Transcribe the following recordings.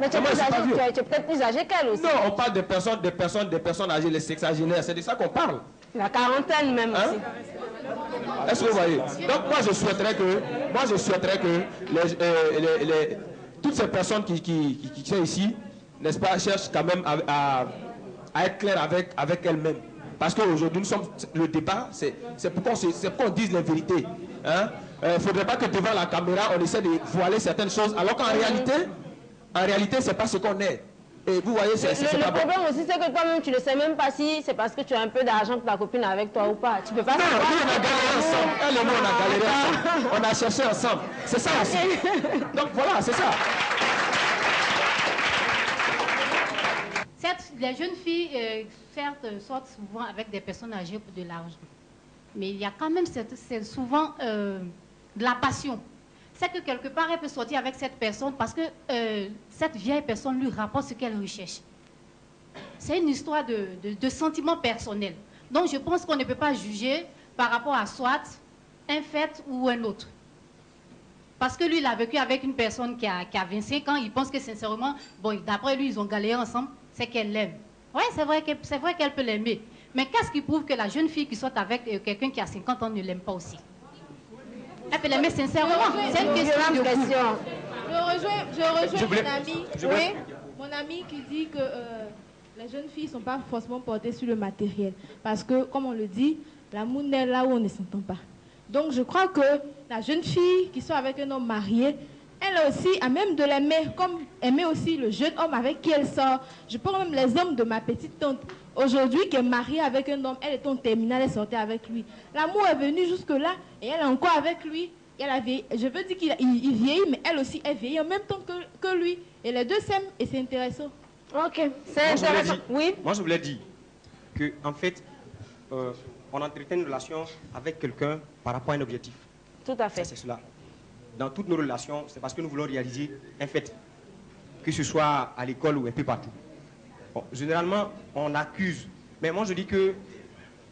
Mais tu es peut-être plus âgé qu'elle aussi. Non, on parle des personnes âgées, les sexagénaires, c'est de ça qu'on parle. La quarantaine même aussi. Est-ce que vous voyez? Donc moi je souhaiterais que toutes ces personnes qui sont ici, n'est-ce pas, cherchent quand même à être claires avec elles-mêmes. Parce qu'aujourd'hui, le débat, c'est pour qu'on dise la vérité. Il ne faudrait pas que devant la caméra, on essaie de voiler certaines choses, alors qu'en réalité, c'est pas ce qu'on est. Et vous voyez, c'est le problème aussi, c'est que toi-même, tu ne sais même pas si c'est parce que tu as un peu d'argent que ta copine est avec toi ou pas. Tu peux pas savoir. Non, on a galéré ensemble. Elle et moi, on a galéré ensemble. On a cherché ensemble. C'est ça aussi. Donc voilà, c'est ça. Certes, les jeunes filles, sortent souvent avec des personnes âgées pour de l'argent. Mais il y a quand même souvent de la passion. C'est que quelque part, elle peut sortir avec cette personne parce que cette vieille personne lui rapporte ce qu'elle recherche. C'est une histoire de sentiments personnels. Donc, je pense qu'on ne peut pas juger par rapport à soit un fait ou un autre. Parce que lui, il a vécu avec une personne qui a 25 ans, il pense que sincèrement, bon, d'après lui, ils ont galéré ensemble, c'est qu'elle l'aime. Oui, c'est vrai qu'elle peut l'aimer. Mais qu'est-ce qui prouve que la jeune fille qui soit avec quelqu'un qui a 50 ans ne l'aime pas aussi? Elle peut l'aimer sincèrement. C'est une question de goût. Je rejoins mon ami. Oui. Mon ami qui dit que les jeunes filles ne sont pas forcément portées sur le matériel. Parce que, comme on le dit, l'amour naît là où on ne s'entend pas. Donc je crois que la jeune fille qui soit avec un homme marié, elle aussi a même de l'aimer, comme aimer aussi le jeune homme avec qui elle sort. Je prends même l'exemple de ma petite tante. Aujourd'hui, qui est mariée avec un homme, elle est en terminale, elle sortait avec lui. L'amour est venu jusque-là et elle est encore avec lui. Elle a vieilli. Je veux dire qu'il vieillit, mais elle aussi, elle vieillit en même temps que lui. Et les deux s'aiment et c'est intéressant. Ok, c'est intéressant. Oui. Moi, je voulais dire que, en fait, on entretient une relation avec quelqu'un par rapport à un objectif. Tout à fait. C'est cela. Dans toutes nos relations, c'est parce que nous voulons réaliser un fait, que ce soit à l'école ou un peu partout. Bon, généralement, on accuse, mais moi je dis que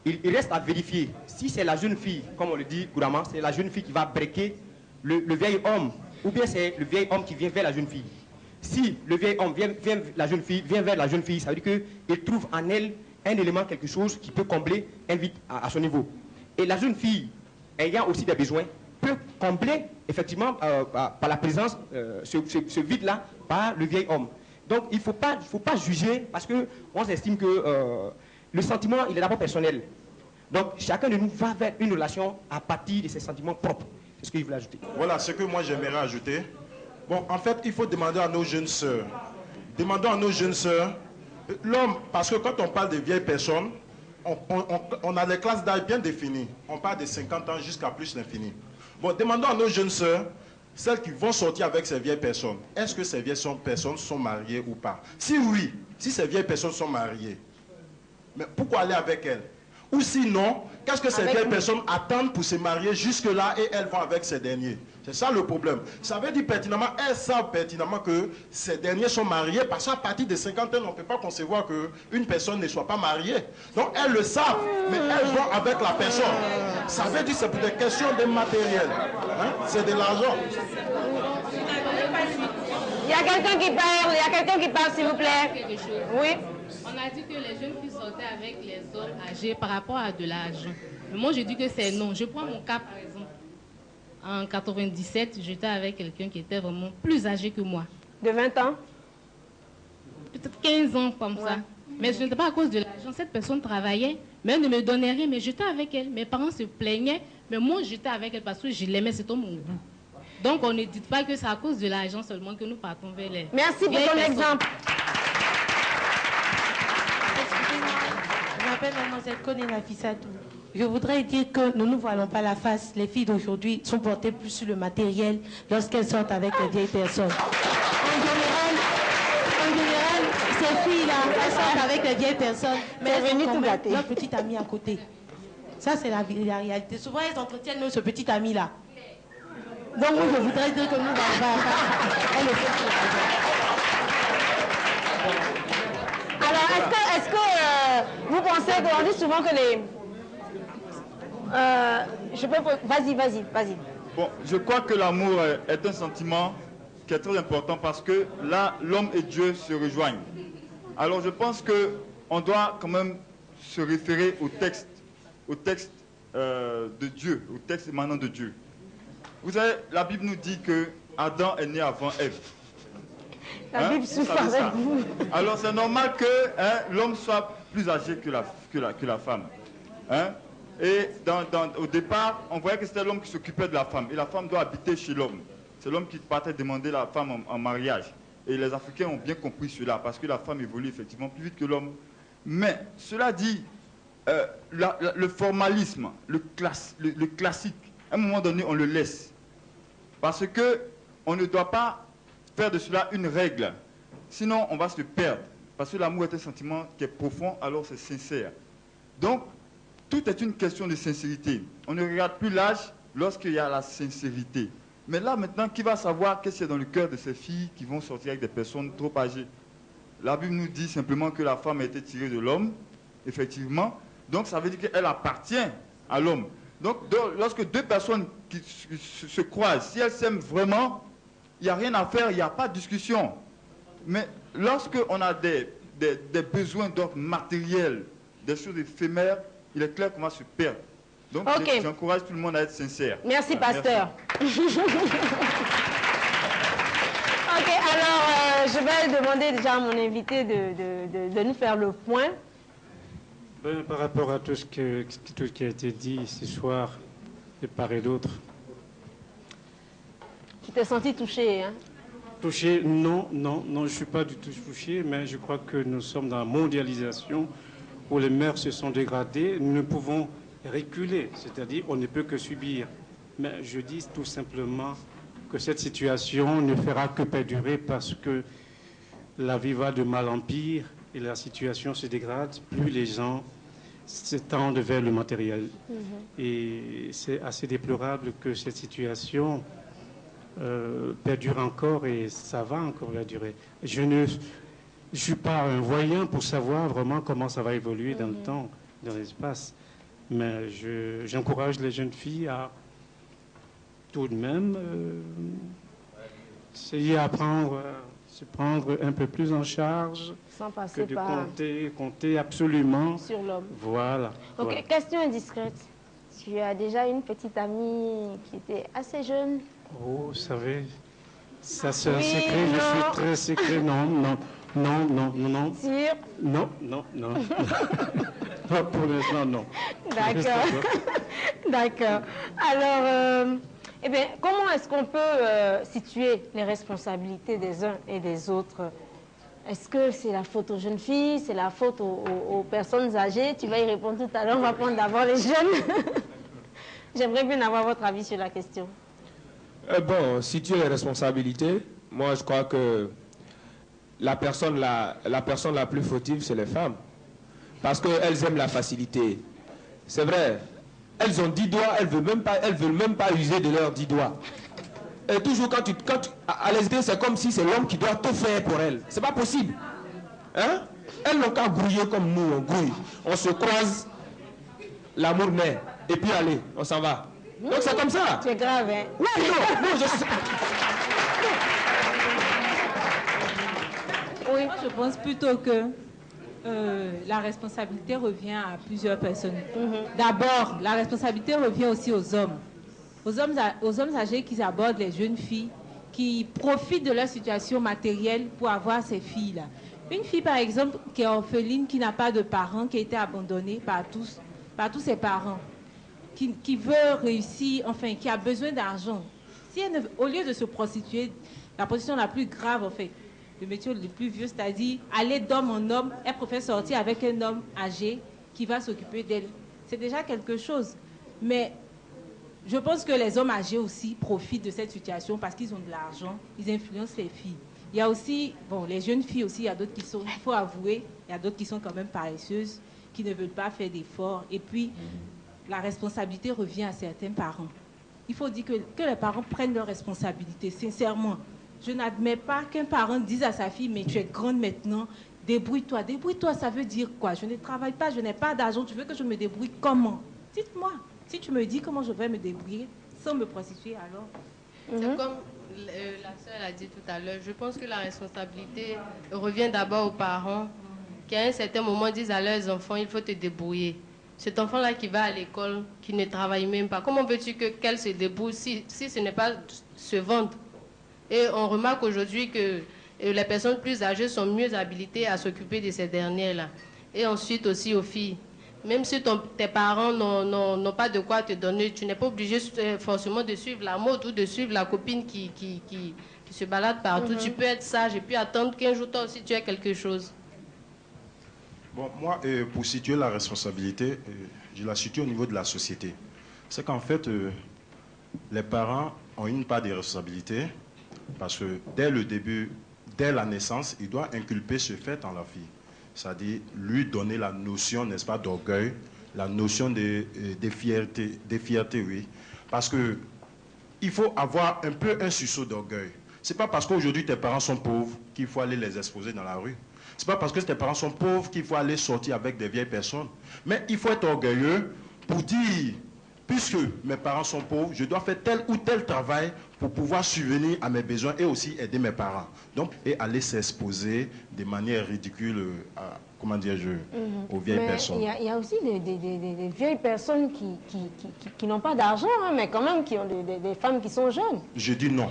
il reste à vérifier. Si c'est la jeune fille, comme on le dit couramment, c'est la jeune fille qui va breaker le vieil homme, ou bien c'est le vieil homme qui vient vers la jeune fille. Si le vieil homme vient vers la jeune fille, ça veut dire qu'il trouve en elle un élément, quelque chose qui peut combler un vide à son niveau. Et la jeune fille, ayant aussi des besoins, peut combler effectivement par la présence ce vide-là par le vieil homme. Donc il ne faut pas juger parce qu'on estime que le sentiment, il est d'abord personnel. Donc chacun de nous va vers une relation à partir de ses sentiments propres. C'est ce que je voulais ajouter. Voilà ce que moi j'aimerais ajouter. Bon, en fait, il faut demander à nos jeunes sœurs. Demandons à nos jeunes sœurs, l'homme, parce que quand on parle de vieilles personnes, on a des classes d'âge bien définies. On parle de 50 ans jusqu'à plus l'infini. Bon, demandons à nos jeunes sœurs, celles qui vont sortir avec ces vieilles personnes, est-ce que ces vieilles personnes sont mariées ou pas? Si oui, si ces vieilles personnes sont mariées, mais pourquoi aller avec elles? Ou sinon, qu'est-ce que ces vieilles personnes attendent pour se marier jusque-là et elles vont avec ces derniers? C'est ça le problème. Ça veut dire pertinemment, elles savent pertinemment que ces derniers sont mariés parce qu'à partir de 50 ans, on ne peut pas concevoir qu'une personne ne soit pas mariée. Donc elles le savent, mais elles vont avec la personne. Ça veut dire que c'est pour des questions de matériel. Hein? C'est de l'argent. Il y a quelqu'un qui parle, s'il vous plaît. Oui. On a dit que les jeunes filles sortaient avec les hommes âgés par rapport à de l'argent. Mais moi, je dis que c'est non. Je prends mon cas, par exemple. En 97, j'étais avec quelqu'un qui était vraiment plus âgé que moi. De 20 ans? Peut-être 15 ans, comme ça. Mais ce n'était pas à cause de l'argent. Cette personne travaillait, mais elle ne me donnait rien. Mais j'étais avec elle. Mes parents se plaignaient. Mais moi, j'étais avec elle parce que je l'aimais. C'était mon goût. Donc, on ne dit pas que c'est à cause de l'argent seulement que nous partons vers les... Merci pour ton exemple. Je m'appelle Mademoiselle Konina Fissatou. Je voudrais dire que nous ne voilons pas la face. Les filles d'aujourd'hui sont portées plus sur le matériel lorsqu'elles sortent avec les vieilles personnes. En général, ces filles-là, elles sortent avec les vieilles personnes, mais elles ont quand même leur petite amie à côté. Ça, c'est la réalité. Souvent, elles entretiennent même ce petit ami-là. Donc, je voudrais dire que nous n'allons pas la face. Elles le font sur la Alors, est-ce que vous pensez qu'on dit souvent que les... Vas-y. Bon, je crois que l'amour est un sentiment qui est très important parce que là, l'homme et Dieu se rejoignent. Alors je pense qu'on doit quand même se référer au texte de Dieu, au texte émanant de Dieu. Vous savez, la Bible nous dit que Adam est né avant Ève. La Bible souffre avec vous. Alors c'est normal que l'homme soit plus âgé que la femme. Et au départ, on voyait que c'était l'homme qui s'occupait de la femme. Et la femme doit habiter chez l'homme. C'est l'homme qui partait demander la femme en mariage. Et les Africains ont bien compris cela, parce que la femme évolue effectivement plus vite que l'homme. Mais cela dit, le formalisme, le classique, à un moment donné, on le laisse. Parce qu'on ne doit pas faire de cela une règle. Sinon, on va se perdre. Parce que l'amour est un sentiment qui est profond, alors c'est sincère. Donc, tout est une question de sincérité. On ne regarde plus l'âge lorsqu'il y a la sincérité. Mais là, maintenant, qui va savoir qu'est-ce qu'il y a dans le cœur de ces filles qui vont sortir avec des personnes trop âgées? La Bible nous dit simplement que la femme a été tirée de l'homme, effectivement. Donc, ça veut dire qu'elle appartient à l'homme. Donc, lorsque deux personnes qui se croisent, si elles s'aiment vraiment, il n'y a rien à faire, il n'y a pas de discussion. Mais lorsqu'on a des besoins d'ordre matériel, des choses éphémères, il est clair qu'on va se perdre. Donc, j'encourage tout le monde à être sincère. Merci, pasteur. Merci. Ok, alors, je vais demander déjà à mon invité de nous faire le point. Ben, par rapport à tout ce qui a été dit ce soir, de part et d'autre. Tu t'es senti touché, hein? Touché, non, je ne suis pas du tout touché, mais je crois que nous sommes dans la mondialisation où les mœurs se sont dégradées. Nous ne pouvons reculer, c'est-à-dire on ne peut que subir. Mais je dis tout simplement que cette situation ne fera que perdurer parce que la vie va de mal en pire et la situation se dégrade, plus les gens s'étendent vers le matériel. Et c'est assez déplorable que cette situation perdure encore et ça va encore perdurer. Je ne suis pas un voyant pour savoir vraiment comment ça va évoluer dans le temps, dans l'espace. Mais j'encourage les jeunes filles à tout de même essayer à se prendre un peu plus en charge sans passer que de par... compter absolument sur l'homme. Voilà. Ok, voilà. Question indiscrète. Tu as déjà une petite amie qui était assez jeune? Oh, vous savez, ça c'est un Oui, secret, non. je suis très secret, non. Sûr? Non. Pas pour l'instant, non. D'accord. D'accord. Alors, eh bien, comment est-ce qu'on peut situer les responsabilités des uns et des autres? Est-ce que c'est la faute aux jeunes filles, c'est la faute aux personnes âgées? Tu vas y répondre tout à l'heure, on va prendre d'abord les jeunes. J'aimerais bien avoir votre avis sur la question. Bon, situer les responsabilités, moi je crois que la personne la plus fautive, c'est les femmes. Parce qu'elles aiment la facilité. C'est vrai, elles ont 10 doigts, elles ne veulent même pas user de leurs 10 doigts. Et toujours à lesbienne, c'est comme si c'est l'homme qui doit tout faire pour elles. C'est pas possible. Hein? Elles n'ont qu'à grouiller comme nous, on grouille. On se croise, l'amour naît. Et puis allez, on s'en va. Donc c'est comme ça. C'est grave, hein? Non, je sais. Oui, moi je pense plutôt que la responsabilité revient à plusieurs personnes. D'abord, la responsabilité revient aussi aux hommes. Aux hommes âgés qui abordent les jeunes filles, qui profitent de leur situation matérielle pour avoir ces filles-là. Une fille, par exemple, qui est orpheline, qui n'a pas de parents, qui a été abandonnée par tous ses parents, qui veut réussir, enfin, qui a besoin d'argent. Si elle au lieu de se prostituer, la position la plus grave, en fait, le métier le plus vieux, c'est-à-dire aller d'homme en homme, elle préfère sortir avec un homme âgé qui va s'occuper d'elle. C'est déjà quelque chose. Mais je pense que les hommes âgés aussi profitent de cette situation parce qu'ils ont de l'argent, ils influencent les filles. Il y a aussi, bon, les jeunes filles aussi, il y a d'autres qui sont, il faut avouer, il y a d'autres qui sont quand même paresseuses, qui ne veulent pas faire d'efforts. Et puis, la responsabilité revient à certains parents. Il faut dire que les parents prennent leurs responsabilités, sincèrement. Je n'admets pas qu'un parent dise à sa fille, mais tu es grande maintenant, débrouille-toi. Débrouille-toi, ça veut dire quoi? Je ne travaille pas, je n'ai pas d'argent, tu veux que je me débrouille comment? Dites-moi. Si tu me dis comment je vais me débrouiller sans me prostituer, alors... C'est comme la sœur a dit tout à l'heure, je pense que la responsabilité revient d'abord aux parents qui à un certain moment disent à leurs enfants, il faut te débrouiller. Cet enfant-là qui va à l'école, qui ne travaille même pas, comment veux-tu qu'elle se débrouille si ce n'est pas se vendre? Et on remarque aujourd'hui que les personnes plus âgées sont mieux habilitées à s'occuper de ces dernières-là. Et ensuite aussi aux filles. Même si tes parents n'ont pas de quoi te donner, tu n'es pas obligé forcément de suivre la mode ou de suivre la copine qui se balade partout. Tu peux être sage et puis attendre qu'un jour toi aussi tu aies quelque chose. Bon, moi, pour situer la responsabilité, je la situe au niveau de la société. C'est qu'en fait, les parents ont une part de responsabilité parce que dès le début, dès la naissance, il doit inculper ce fait en la fille. C'est-à-dire lui donner la notion, n'est-ce pas, d'orgueil, la notion de fierté, oui. Parce que il faut avoir un peu un sursaut d'orgueil. C'est pas parce qu'aujourd'hui tes parents sont pauvres qu'il faut aller les exposer dans la rue. C'est pas parce que tes parents sont pauvres qu'il faut aller sortir avec des vieilles personnes. Mais il faut être orgueilleux pour dire, puisque mes parents sont pauvres, je dois faire tel ou tel travail pour pouvoir subvenir à mes besoins et aussi aider mes parents. Donc, et aller s'exposer de manière ridicule à, comment dire-je, aux vieilles personnes. Il y a aussi des vieilles personnes qui n'ont pas d'argent, hein, mais quand même qui ont des femmes qui sont jeunes. Je dis non.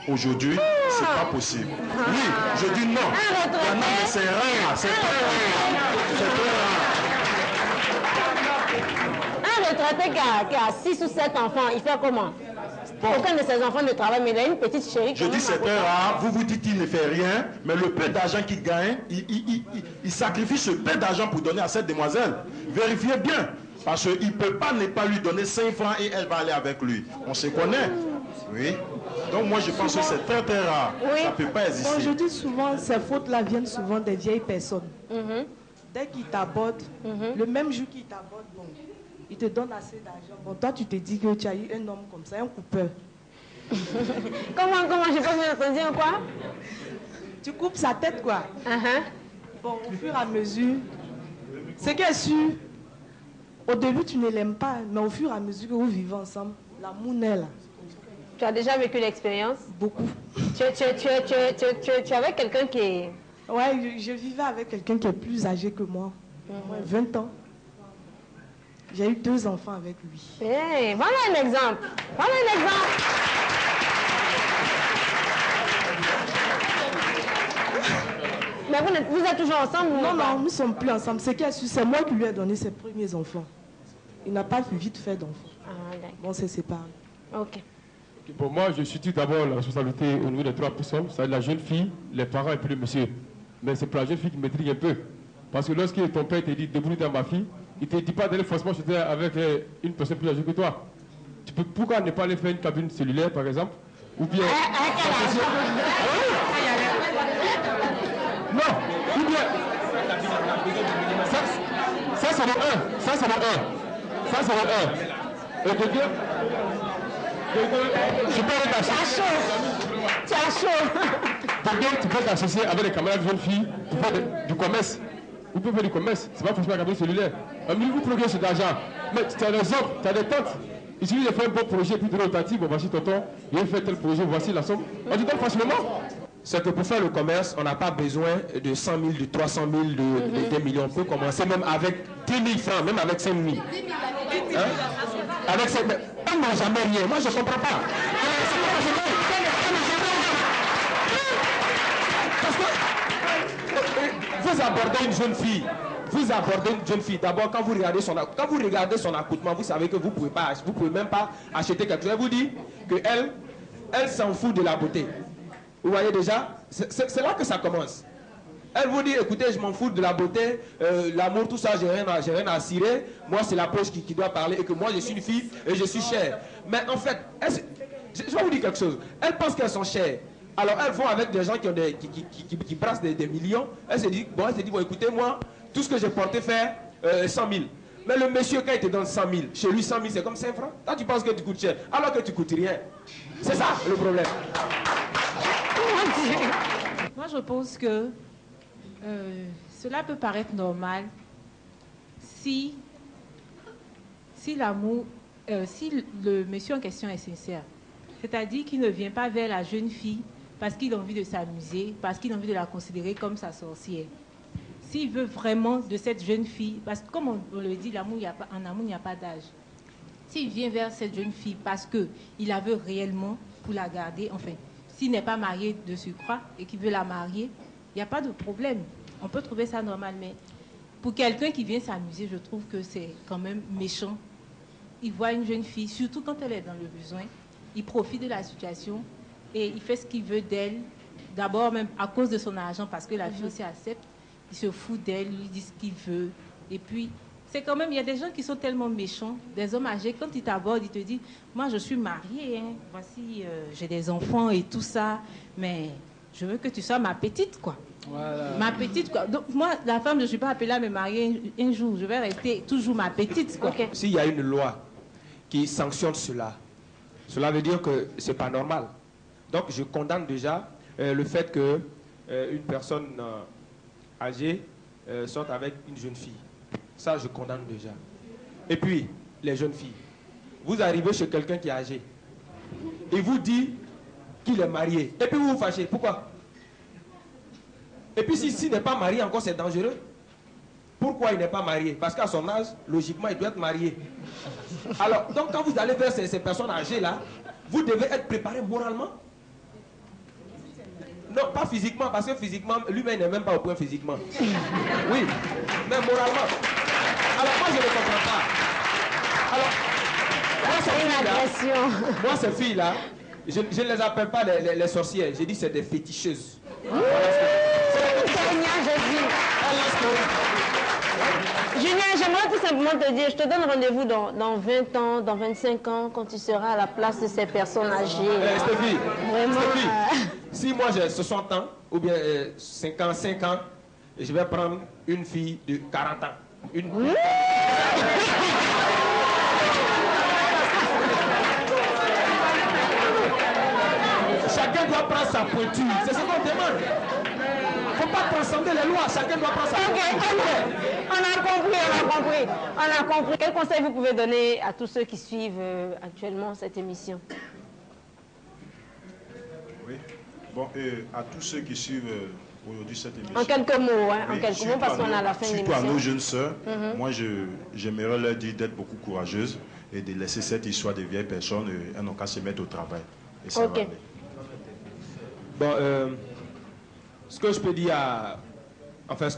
Aujourd'hui, c'est pas possible. Oui, je dis non. C'est rare, c'est très rare. Un retraité qui a 6 ou 7 enfants, il fait comment? Aucun de ses enfants ne travaille, mais il a une petite chérie. Je dis c'est très rare, vous vous dites qu'il ne fait rien, mais le peu d'argent qu'il gagne, il sacrifie ce peu d'argent pour donner à cette demoiselle. Vérifiez bien, parce qu'il ne peut pas ne pas lui donner 5 francs et elle va aller avec lui. On se connaît. Oui. Donc moi je pense que c'est très très rare. Oui. Ça ne peut pas exister. Bon, je dis souvent, ces fautes-là viennent souvent des vieilles personnes. Dès qu'ils t'abordent, le même jour qu'ils t'abordent, bon, ils te donnent assez d'argent. Bon, toi tu te dis que tu as eu un homme comme ça, un coupeur. Comment j'ai pas bien entendu quoi? Tu coupes sa tête quoi. Bon, au fur et à mesure, c'est qu'elle est sûr, au début tu ne l'aimes pas, mais au fur et à mesure que vous vivez ensemble, l'amour naît là. Tu as déjà vécu l'expérience? Beaucoup. Tu es avec quelqu'un qui est... Ouais, je vivais avec quelqu'un qui est plus âgé que moi. 20 ans. J'ai eu 2 enfants avec lui. Hey, voilà un exemple. Voilà un exemple. Mais vous êtes toujours ensemble? Non, non, nous ne sommes plus ensemble. C'est moi qui lui ai donné ses premiers enfants. Il n'a pas vite fait d'enfants. Bon, c'est séparé. Ok. Pour moi, je situe d'abord la responsabilité au niveau des 3 personnes, c'est-à-dire la jeune fille, les parents et puis le monsieur. Mais c'est pour la jeune fille qui maîtrise un peu. Parce que lorsque ton père te dit débrouille-toi ma fille, il ne te dit pas d'aller forcément chuter avec une personne plus âgée que toi. Pourquoi ne pas aller faire une cabine cellulaire par exemple? Ou bien. Non, ou bien. Ça c'est le 1. Ça c'est le 1. Ça c'est le 1. Et de dire. Je peux aller t'associer. Tu as chaud. Tu peux t'associer avec les camarades de jeunes filles pour faire du commerce. Vous pouvez faire du commerce, c'est pas forcément un cabine cellulaire. Vous progressez cet argent. Mais tu as des offres, tu as des tentes. Il suffit de faire un bon projet, puis de l'autre, bon, voici tonton, il a fait tel projet, voici la somme. On te donne facilement. C'est que pour faire le commerce, on n'a pas besoin de 100 000, de 300 000, de 2 millions. On peut commencer même avec 10 000 francs, même avec 5 000. Hein? Avec 5 000. On n'a jamais rien. Moi, je ne comprends pas. Parce que vous abordez une jeune fille. Vous abordez une jeune fille. D'abord, quand vous regardez son accoutrement, vous savez que vous ne pouvez même pas acheter quelque chose. Elle vous dit qu'elle s'en fout de la beauté. Vous voyez déjà, c'est là que ça commence. Elle vous dit, écoutez, je m'en fous de la beauté, l'amour, tout ça, j'ai rien à cirer. Moi, c'est la poche qui doit parler et que moi, je suis une fille et je suis chère. Mais en fait, je vais vous dire quelque chose. Elles pensent qu'elles sont chères. Alors, elles vont avec des gens qui brassent des millions. Elle se dit, bon, écoutez, moi, tout ce que j'ai porté faire, 100 000. Mais le monsieur, quand il te donne 100 000, chez lui, 100 000, c'est comme 5 francs. Toi, tu penses que tu coûtes cher, alors que tu coûtes rien. C'est ça, le problème. Moi, je pense que cela peut paraître normal si l'amour, si le monsieur en question est sincère. C'est-à-dire qu'il ne vient pas vers la jeune fille parce qu'il a envie de s'amuser, parce qu'il a envie de la considérer comme sa sorcière. S'il veut vraiment de cette jeune fille, parce que comme on le dit, en amour, il n'y a pas d'âge. S'il vient vers cette jeune fille parce qu'il la veut réellement pour la garder, enfin, s'il n'est pas marié de surcroît et qu'il veut la marier, il n'y a pas de problème. On peut trouver ça normal, mais pour quelqu'un qui vient s'amuser, je trouve que c'est quand même méchant. Il voit une jeune fille, surtout quand elle est dans le besoin, il profite de la situation et il fait ce qu'il veut d'elle. D'abord même à cause de son argent, parce que la fille aussi accepte. Il se fout d'elle, lui dit ce qu'il veut. Et puis, c'est quand même, il y a des gens qui sont tellement méchants, des hommes âgés, quand ils t'abordent, ils te disent, moi je suis mariée, hein, voici, j'ai des enfants et tout ça, mais je veux que tu sois ma petite, quoi. Voilà. Ma petite, quoi. Donc moi, la femme, je ne suis pas appelée à me marier un jour, je vais rester toujours ma petite, quoi. Okay. S'il y a une loi qui sanctionne cela, cela veut dire que ce n'est pas normal. Donc je condamne déjà le fait que une personne âgée sorte avec une jeune fille. Ça, je condamne déjà. Et puis, les jeunes filles, vous arrivez chez quelqu'un qui est âgé, il vous dit qu'il est marié, et puis vous vous fâchez. Pourquoi? Et puis, s'il n'est pas marié encore, c'est dangereux. Pourquoi il n'est pas marié? Parce qu'à son âge, logiquement, il doit être marié. Alors, donc, quand vous allez vers ces personnes âgées-là, vous devez être préparé moralement. Non, pas physiquement, parce que physiquement, lui-même n'est même pas au point physiquement. Oui, mais moralement. Alors moi, je ne comprends pas. Alors, moi, ces filles-là, je ne les appelle pas les sorcières. Je dis c'est des féticheuses. Julien, j'aimerais tout simplement te dire, je te donne rendez-vous dans 20 ans, dans 25 ans, quand tu seras à la place de ces personnes âgées. Stéphie, vraiment. Si moi j'ai 60 ans, ou bien 5 ans, je vais prendre une fille de 40 ans. Chacun doit prendre sa pointure. C'est ce qu'on demande. Il ne faut pas transcender les lois. Chacun doit prendre sa pointure. On a compris. Quel conseil vous pouvez donner à tous ceux qui suivent actuellement cette émission? Oui. Bon, à tous ceux qui suivent aujourd'hui cette émission. En quelques mots, hein, oui, en quelques mots, parce qu'on a la fin de l'émission. Surtout à nos jeunes sœurs, moi j'aimerais leur dire d'être beaucoup courageuses et de laisser cette histoire des vieilles personnes, elles n'ont qu'à se mettre au travail. Et ça va aller. Bon, ce que je peux dire, enfin,